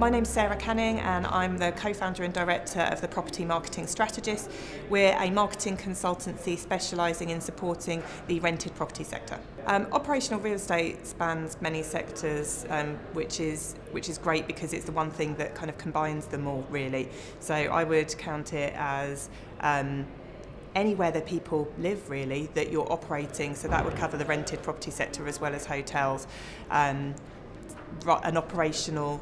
My name's Sarah Canning and I'm the co-founder and director of the Property Marketing Strategist. We're a marketing consultancy specialising in supporting the rented property sector. Operational real estate spans many sectors, which is great because it's the one thing that kind of combines them all, really. So I would count it as anywhere that people live, really, that you're operating. So that would cover the rented property sector as well as hotels. An operational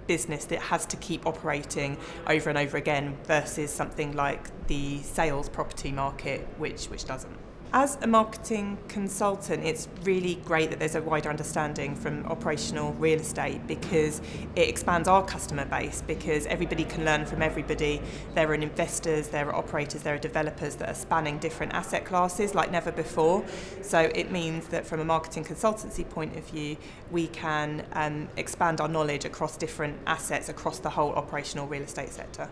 business that has to keep operating over and over again versus something like the sales property market, which doesn't. As a marketing consultant, it's really great that there's a wider understanding from operational real estate because it expands our customer base, because everybody can learn from everybody. There are investors, there are operators, there are developers that are spanning different asset classes like never before. So it means that from a marketing consultancy point of view, we can expand our knowledge across different assets across the whole operational real estate sector.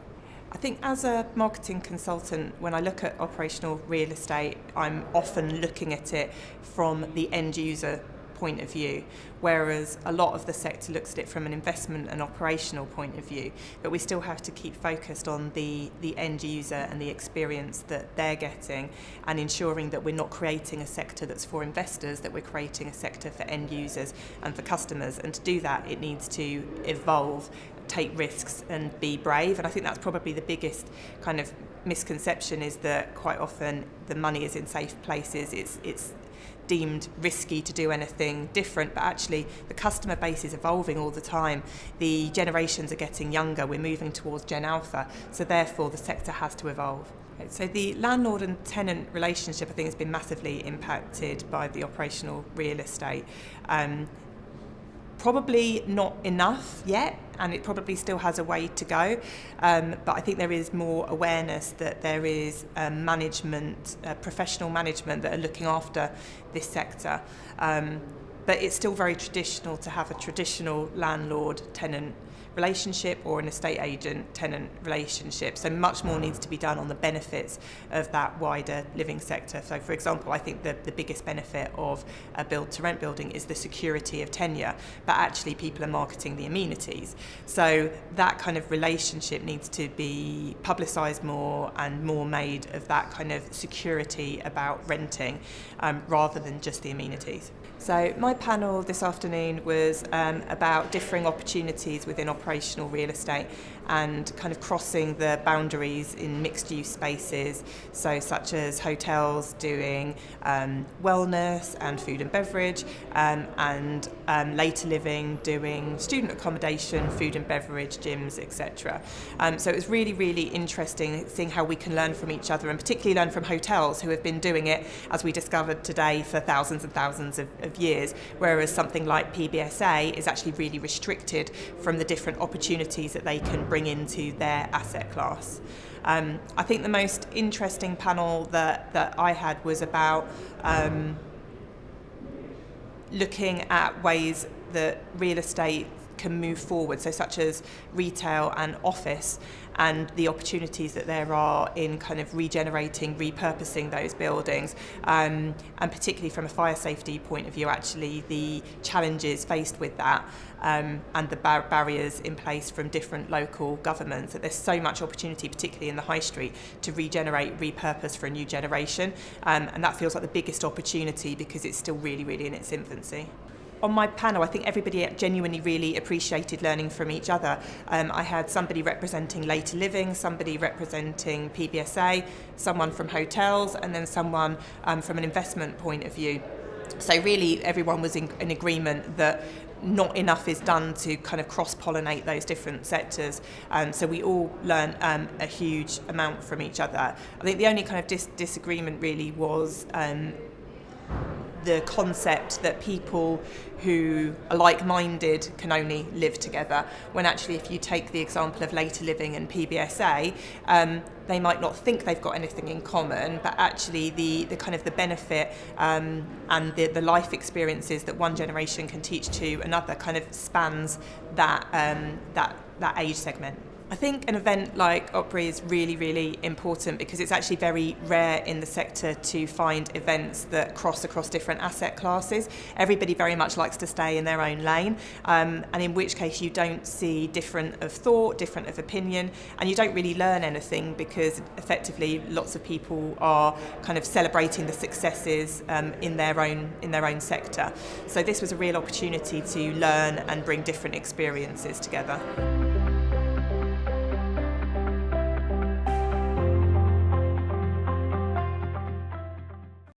I think as a marketing consultant, when I look at operational real estate, I'm often looking at it from the end user point of view, whereas a lot of the sector looks at it from an investment and operational point of view. But we still have to keep focused on the end user and the experience that they're getting, and ensuring that we're not creating a sector that's for investors, that we're creating a sector for end users and for customers. And to do that, it needs to evolve, take risks and be brave. And I think that's probably the biggest kind of misconception, is that quite often the money is in safe places. It's deemed risky to do anything different, but actually the customer base is evolving all the time. The generations are getting younger, we're moving towards Gen Alpha, so therefore the sector has to evolve. So the landlord and tenant relationship, I think, has been massively impacted by the operational real estate. Probably not enough yet, and it probably still has a way to go, but I think there is more awareness that there is management, professional management that are looking after this sector, but it's still very traditional to have a traditional landlord-tenant relationship or an estate agent-tenant relationship. So much more needs to be done on the benefits of that wider living sector. So, for example, I think that the biggest benefit of a build-to-rent building is the security of tenure, but actually people are marketing the amenities. So that kind of relationship needs to be publicised more and more made of that kind of security about renting, rather than just the amenities. So my panel this afternoon was about differing opportunities within operational real estate and kind of crossing the boundaries in mixed-use spaces, so such as hotels doing wellness and food and beverage, and later living doing student accommodation, food and beverage, gyms, etc. So it was really, really interesting seeing how we can learn from each other, and particularly learn from hotels who have been doing it, as we discovered today, for thousands and thousands of years, whereas something like PBSA is actually really restricted from the different opportunities that they can bring into their asset class. I think the most interesting panel that I had was about looking at ways that real estate can move forward, so such as retail and office, and the opportunities that there are in kind of regenerating, repurposing those buildings, and particularly from a fire safety point of view, actually the challenges faced with that, and the barriers in place from different local governments. That there's so much opportunity, particularly in the high street, to regenerate, repurpose for a new generation, and that feels like the biggest opportunity because it's still really, really in its infancy. On my panel, I think everybody genuinely really appreciated learning from each other. I had somebody representing later living, somebody representing PBSA, someone from hotels, and then someone from an investment point of view. So really everyone was in agreement that not enough is done to kind of cross-pollinate those different sectors. So we all learn a huge amount from each other. I think the only kind of disagreement really was the concept that people who are like-minded can only live together, when actually if you take the example of later living and PBSA, they might not think they've got anything in common, but actually the kind of the benefit and the life experiences that one generation can teach to another kind of spans that age segment. I think an event like Opry is really, really important because it's actually very rare in the sector to find events that cross across different asset classes. Everybody very much likes to stay in their own lane, and in which case you don't see different of thought, different of opinion, and you don't really learn anything because effectively lots of people are kind of celebrating the successes in their own sector. So this was a real opportunity to learn and bring different experiences together.